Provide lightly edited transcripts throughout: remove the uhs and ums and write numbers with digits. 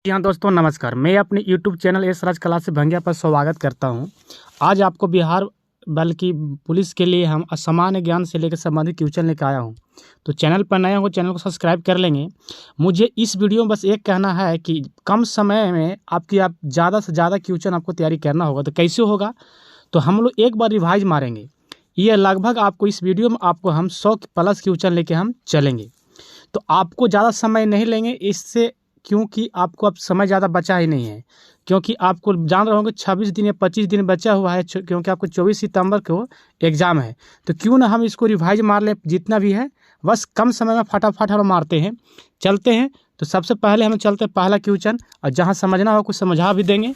जी हाँ दोस्तों, नमस्कार। मैं अपने YouTube चैनल एस राज क्लास भंगिया पर स्वागत करता हूँ। आज आपको बिहार बल्कि पुलिस के लिए हम सामान्य ज्ञान से लेकर संबंधित क्वेश्चन लेकर आया हूँ। तो चैनल पर नए हो, चैनल को सब्सक्राइब कर लेंगे। मुझे इस वीडियो में बस एक कहना है कि कम समय में आप ज़्यादा से ज़्यादा क्वेश्चन आपको तैयारी करना होगा। तो कैसे होगा, तो हम लोग एक बार रिवाइज मारेंगे। ये लगभग आपको इस वीडियो में हम 100 प्लस क्वेश्चन लेके हम चलेंगे। तो आपको ज़्यादा समय नहीं लेंगे इससे, क्योंकि आपको अब समय ज़्यादा बचा ही नहीं है। क्योंकि आपको जान रहे होंगे 26 दिन या 25 दिन बचा हुआ है, क्योंकि आपको 24 सितंबर को एग्ज़ाम है। तो क्यों ना हम इसको रिवाइज मार लें, जितना भी है बस कम समय में फटाफट हम मारते हैं, चलते हैं। तो सबसे पहले हम चलते हैं पहला क्वेश्चन, और जहाँ समझना हो कुछ समझा भी देंगे।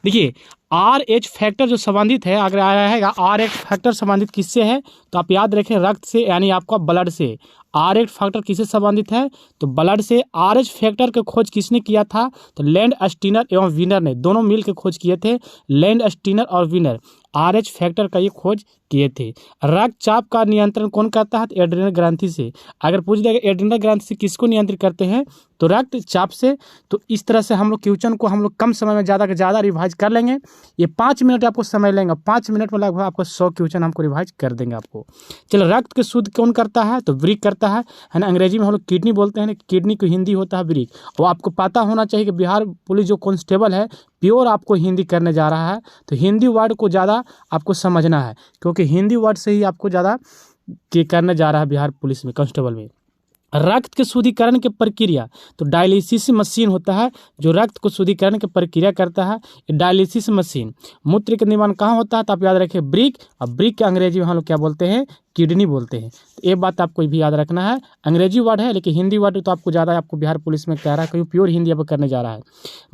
देखिए, RH फैक्टर जो संबंधित है, अगर आया है RH फैक्टर संबंधित किससे है, तो आप याद रखें रक्त से, यानी आपका ब्लड से। RH फैक्टर किससे संबंधित है, तो ब्लड से। RH फैक्टर की खोज किसने किया था, तो लैंड स्टीनर एवं विनर ने, दोनों मिल के खोज किए थे। लैंड स्टीनर और विनर RH फैक्टर का ये खोज किए थे। रक्तचाप का नियंत्रण कौन करता है, तो एड्रेनल ग्रंथि से। अगर पूछ दिया एड्रेनल ग्रंथि से किसको नियंत्रित करते हैं, तो रक्तचाप से। तो इस तरह से हम लोग क्वेश्चन को हम लोग कम समय में ज़्यादा से ज़्यादा रिवाइज कर लेंगे। ये 5 मिनट आपको समय लेंगे, 5 मिनट में लगभग आपको 100 क्वेश्चन हमको रिवाइज कर देंगे आपको। चलो, रक्त के शुद्ध कौन करता है, तो वृक्क करता है ना। अंग्रेजी में हम लोग किडनी बोलते हैं, किडनी को हिंदी होता है वृक्क। और आपको पता होना चाहिए कि बिहार पुलिस जो कांस्टेबल है प्योर आपको हिंदी करने जा रहा है। तो हिंदी वर्ड को ज़्यादा आपको समझना है, क्योंकि हिंदी वर्ड से ही आपको ज़्यादा करने जा रहा है बिहार पुलिस में, कांस्टेबल में। रक्त के शुद्धिकरण की प्रक्रिया, तो डायलिसिस मशीन होता है जो रक्त को शुद्धिकरण की प्रक्रिया करता है, डायलिसिस मशीन। मूत्र का निर्माण कहाँ होता है, तो आप याद रखें ब्रिक, और ब्रिक के अंग्रेजी में हम लोग क्या बोलते हैं, किडनी बोलते हैं। तो ये बात आपको भी याद रखना है। अंग्रेजी वर्ड है, लेकिन हिंदी वर्ड तो आपको ज़्यादा आपको बिहार पुलिस में कह रहा है, क्योंकि प्योर हिंदी अब करने जा रहा है।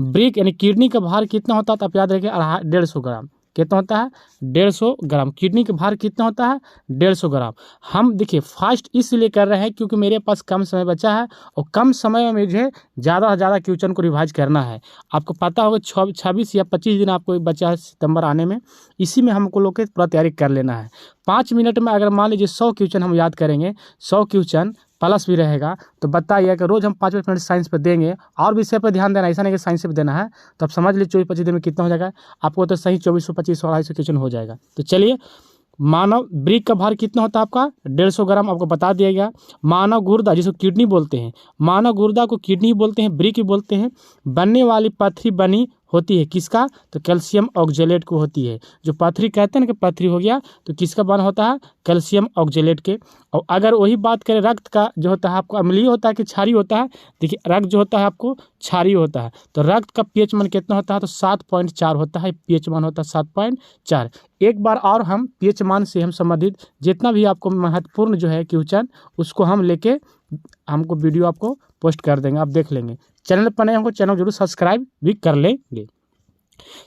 ब्रिक यानी किडनी का भार कितना होता है, तो आप याद रखें 150 ग्राम। कितना होता है, 150 ग्राम। किडनी का भार कितना होता है, 150 ग्राम। हम देखिए फास्ट इसलिए कर रहे हैं क्योंकि मेरे पास कम समय बचा है, और कम समय में मुझे ज़्यादा से ज़्यादा क्वेश्चन को रिवाइज करना है। आपको पता होगा 26 या 25 दिन आपको बचा है सितंबर आने में, इसी में हमको लोग के पूरा तैयारी कर लेना है। 5 मिनट में अगर मान लीजिए 100 क्वेश्चन हम याद करेंगे, 100 क्वेश्चन प्लस भी रहेगा, तो बताइए कि रोज़ हम 5-5 मिनट साइंस पर देंगे, और विषय पर ध्यान देना, ऐसा नहीं कि साइंस पर देना है। तो आप समझ लीजिए 24-25 दिन में कितना हो जाएगा आपको, तो सही 2400-2500-250 क्वेश्चन हो जाएगा। तो चलिए, मानव ब्रिक का भार कितना होता है आपका, 150 ग्राम, आपको बता दिया गया। मानव गुर्दा जिसको किडनी बोलते हैं, मानव गुर्दा को किडनी बोलते हैं, ब्रिक बोलते हैं। बनने वाली पथरी बनी होती है किसका, तो कैल्शियम ऑक्जेलेट को होती है। जो पथरी कहते हैं ना कि पथरी हो गया, तो किसका बन होता है, कैल्शियम ऑक्जेलेट के। और अगर वही बात करें रक्त का, जो होता है आपको अम्लीय होता है कि क्षारीय होता है, देखिए रक्त जो होता है आपको क्षारीय होता है। तो रक्त का पीएच मान कितना होता है, तो 7.4 होता है। पीएच मान होता है 7.4। एक बार और हम पीएच मान से हम संबंधित जितना भी आपको महत्वपूर्ण जो है क्वेश्चन, उसको हम लेके हमको वीडियो आपको पोस्ट कर देंगे, आप देख लेंगे। चैनल पर नए होंगे, चैनल जरूर सब्सक्राइब भी कर लेंगे।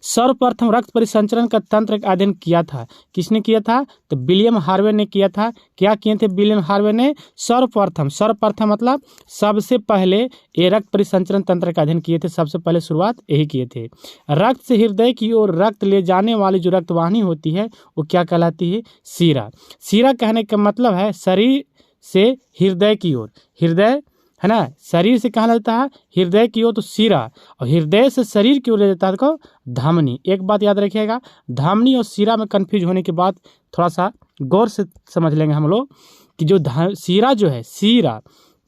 सर्वप्रथम रक्त परिसंचरण का तंत्र का अध्ययन किया था, किसने किया था, तो विलियम हार्वे ने किया था। क्या किए थे विलियम हार्वे ने, सर्वप्रथम मतलब सबसे पहले ये रक्त परिसंचरण तंत्र का अध्ययन किए थे, सबसे पहले शुरुआत यही किए थे। रक्त से हृदय की ओर रक्त ले जाने वाली जो रक्तवाहिनी होती है वो क्या कहलाती है, शिरा। शिरा कहने का मतलब है शरीर से हृदय की ओर, हृदय है ना, शरीर से कहाँ लेता है, हृदय की ओर, तो शिरा। और हृदय से शरीर की ओर ले जाता है को धमनी। एक बात याद रखिएगा, धमनी और शिरा में कंफ्यूज होने के बाद थोड़ा सा गौर से समझ लेंगे हम लोग कि जो शिरा जो है, शिरा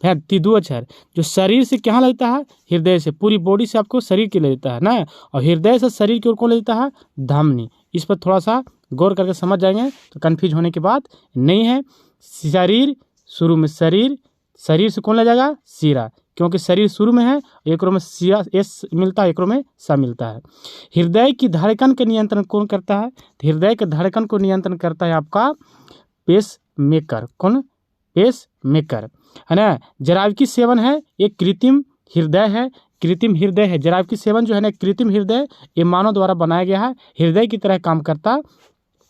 है तिदु अक्षर, जो शरीर से कहाँ लेता है, हृदय से, पूरी बॉडी से आपको शरीर के ले लेता है ना, और हृदय से शरीर की ओर कौन ले लेता है, धमनी। इस पर थोड़ा सा गौर करके समझ जाएंगे तो कंफ्यूज होने की बात नहीं है। शरीर शुरू में, शरीर से कौन ले जाएगा, शिरा, क्योंकि शरीर शुरू में है, एक रो में शिरा एस मिलता है, एक रो में सा मिलता है। हृदय की धड़कन का नियंत्रण कौन करता है, हृदय के धड़कन को नियंत्रण करता है आपका पेस मेकर। कौन, पेस मेकर है ना। जरावकी सेवन है, एक कृत्रिम हृदय है, कृत्रिम हृदय है। जरावकी सेवन जो है ना कृत्रिम हृदय, ये मानव द्वारा बनाया गया है, हृदय की तरह काम करता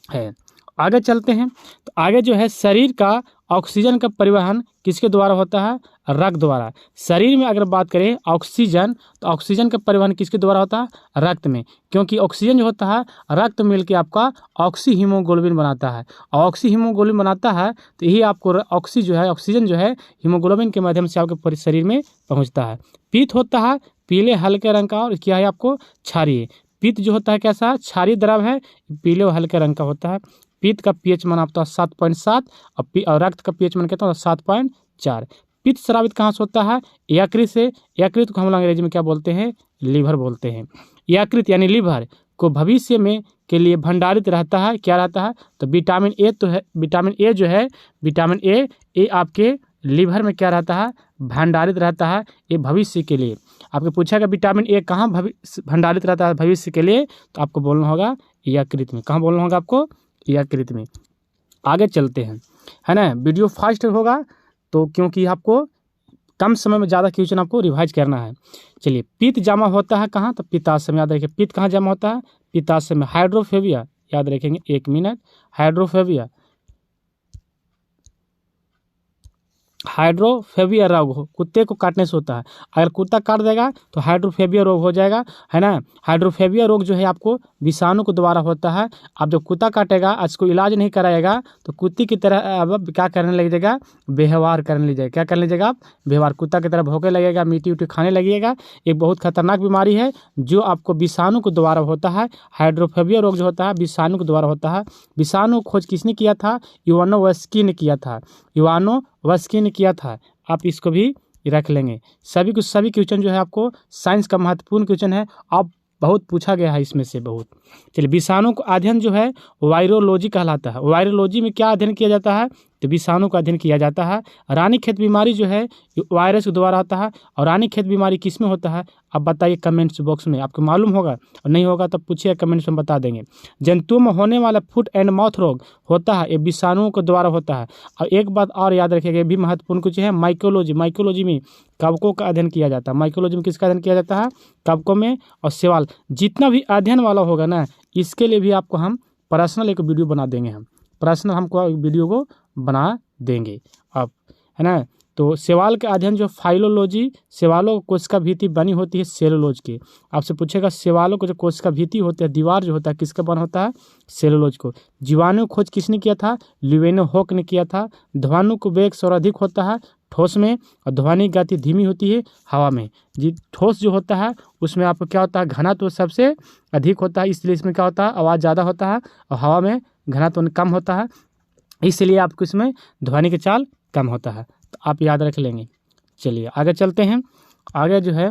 है। आगे चलते हैं, तो आगे जो है शरीर का ऑक्सीजन का परिवहन किसके द्वारा होता है, रक्त द्वारा। शरीर में अगर बात करें ऑक्सीजन, तो ऑक्सीजन का परिवहन किसके द्वारा होता है, रक्त में, क्योंकि ऑक्सीजन जो होता है रक्त मिलकर आपका ऑक्सी हीमोग्लोबिन बनाता है। और ऑक्सी हीमोग्लोबिन बनाता है तो यही आपको ऑक्सीजन जो है हीमोग्लोबिन के माध्यम से आपके शरीर में पहुँचता है। पित्त होता है, पीले हल्के रंग का और क्या है आपको क्षारीय। पित्त जो होता है कैसा, क्षारीय द्रव है, पीले और हल्के रंग का होता है। पित्त का पीएच मान आपका 7.7 और रक्त का पीएच मान कहता है 7.4। पित्त स्रावित कहाँ से होता है, यकृत से। यकृत को हम लोग अंग्रेजी में क्या बोलते हैं, लीवर बोलते हैं। यकृत यानी लीवर को भविष्य में के लिए भंडारित रहता है, क्या रहता है, तो विटामिन ए तो है, विटामिन ए जो है, विटामिन ए आपके लीवर में क्या रहता है, भंडारित रहता है, ये भविष्य के लिए। आपको पूछेगा विटामिन ए कहाँ भंडारित रहता है भविष्य के लिए, तो आपको बोलना होगा यकृत में। कहाँ बोलना होगा आपको, यकृत में। आगे चलते हैं, है ना। वीडियो फास्ट होगा तो क्योंकि आपको कम समय में ज़्यादा क्वेश्चन आपको रिवाइज करना है। चलिए, पित्त जमा होता है कहाँ, तो पित्ताशय में। याद रखिए पित्त कहाँ जमा होता है, पित्ताशय में। हाइड्रोफोबिया याद रखेंगे, 1 मिनट। हाइड्रोफोबिया रोग हो, कुत्ते को काटने से होता है। अगर कुत्ता काट देगा तो हाइड्रोफोबिया रोग हो जाएगा, है ना। हाइड्रोफोबिया रोग जो है आपको विषाणु के द्वारा होता है। आप जब कुत्ता काटेगा, आज को इलाज नहीं कराएगा तो कुत्ते की तरह अब क्या करने लगेगा, व्यवहार करने लीजिएगा। क्या करने लीजिएगा आप, व्यवहार। कुत्ता की तरह भौंकने लगेगा, मिट्टी उट्टी खाने लगेगा। एक बहुत खतरनाक बीमारी है जो आपको विषाणु के द्वारा होता है। हाइड्रोफोबिया रोग जो होता है विषाणु के द्वारा होता है। विषाणु खोज किसने किया था, इवानोव्स्की ने किया था, इवानोव्स्की ने किया था। आप इसको भी रख लेंगे। सभी क्वेश्चन जो है आपको साइंस का महत्वपूर्ण क्वेश्चन है, आप बहुत पूछा गया है इसमें से बहुत। चलिए, विषाणु का अध्ययन जो है वायरोलॉजी कहलाता है। वायरोलॉजी में क्या अध्ययन किया जाता है, तो विषाणु का अध्ययन किया जाता है। रानीखेत बीमारी जो है वायरस के द्वारा होता है। और रानीखेत बीमारी किस में होता है, आप बताइए कमेंट्स बॉक्स में। आपको मालूम होगा और नहीं होगा तो पूछिए, कमेंट्स में बता देंगे। जंतुओं में होने वाला फुट एंड माउथ रोग होता है, ये विषाणुओं के द्वारा होता है। और एक बात और याद रखिएगा, ये भी महत्वपूर्ण कुछ है, माइकोलॉजी। माइकोलॉजी में कवकों का अध्ययन किया जाता है। माइकोलॉजी में किसका अध्ययन किया जाता है, कवकों में। और सवाल जितना भी अध्ययन वाला होगा ना, इसके लिए भी आपको हम पर्सनल एक वीडियो बना देंगे। हम पर्सनल हमको वीडियो को बना देंगे आप, है ना। तो सवाल के अध्ययन जो फाइलोलॉजी, सवालों को कोशिका भित्ति बनी होती है सेलुलोज की। आपसे पूछेगा सवालों को जो कोशिका भित्ति होती है, दीवार जो होता है, किसका बना होता है, सेलुलोज को। जीवाणु खोज किसने किया था, ल्यूवेनहोक ने किया था। ध्वनि को वेग सर्वाधिक होता है ठोस में, और ध्वनि गति धीमी होती है हवा में। जी, ठोस जो होता है उसमें आपको क्या होता है, घनत्व सबसे अधिक होता है, इसलिए इसमें क्या होता है, आवाज़ ज़्यादा होता है। और हवा में घनत्व कम होता है, इसलिए आपको इसमें ध्वनि की चाल कम होता है। तो आप याद रख लेंगे। चलिए आगे चलते हैं। आगे जो है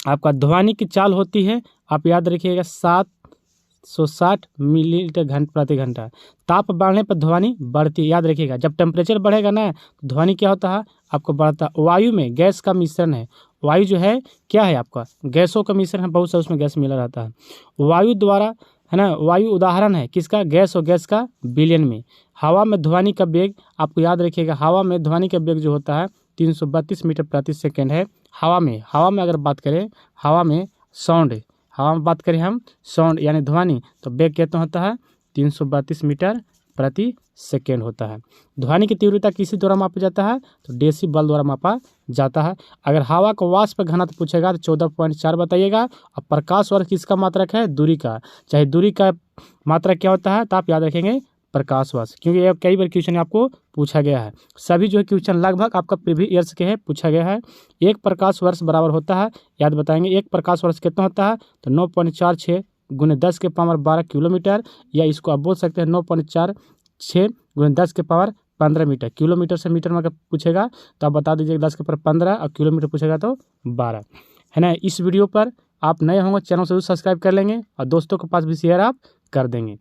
आपका ध्वनि की चाल होती है, आप याद रखिएगा 760 मिलीलीटर प्रति घंटा। ताप बढ़ने पर ध्वनि बढ़ती है, याद रखिएगा। जब टेम्परेचर बढ़ेगा ना तो ध्वनि क्या होता है, आपको बढ़ता है। वायु में गैस का मिश्रण है। वायु जो है क्या है, आपका गैसों का मिश्रण है, बहुत सा उसमें गैस मिला रहता है। वायु द्वारा, है ना। वायु उदाहरण है किसका, गैस और गैस का विलयन में। हवा में ध्वनि का वेग आपको याद रखिएगा, हवा में ध्वनि का वेग जो होता है 332 मीटर प्रति सेकेंड है। हवा में अगर बात करें, हवा में साउंड, हवा में बात करें हम साउंड यानी ध्वनि, तो वेग कितना होता है 332 मीटर प्रति सेकेंड होता है। ध्वनि की तीव्रता किसी द्वारा मापा जाता है, तो डेसिबल द्वारा मापा जाता है। अगर हवा को वाष्प घनत्व पूछेगा तो 14.4 बताइएगा। और प्रकाश वर्ष किसका मात्रक है, दूरी का। चाहे दूरी का मात्रक क्या होता है, तो आप याद रखेंगे प्रकाश वर्ष, क्योंकि ये कई बार क्वेश्चन आपको पूछा गया है। सभी जो है क्वेश्चन लगभग आपका प्रीवियस ईयर्स के है, पूछा गया है। एक प्रकाश वर्ष बराबर होता है, याद बताएंगे, एक प्रकाश वर्ष कितना होता है, तो 9.46 गुने 10 के पावर 12 किलोमीटर, या इसको आप बोल सकते हैं 9.46 गुने 10 के पावर 15 मीटर। किलोमीटर से मीटर में अगर पूछेगा तो आप बता दीजिएगा 10 के पावर 15, और किलोमीटर पूछेगा तो 12, है ना। इस वीडियो पर आप नए होंगे, चैनल से जरूर सब्सक्राइब कर लेंगे और दोस्तों के पास भी शेयर आप कर देंगे।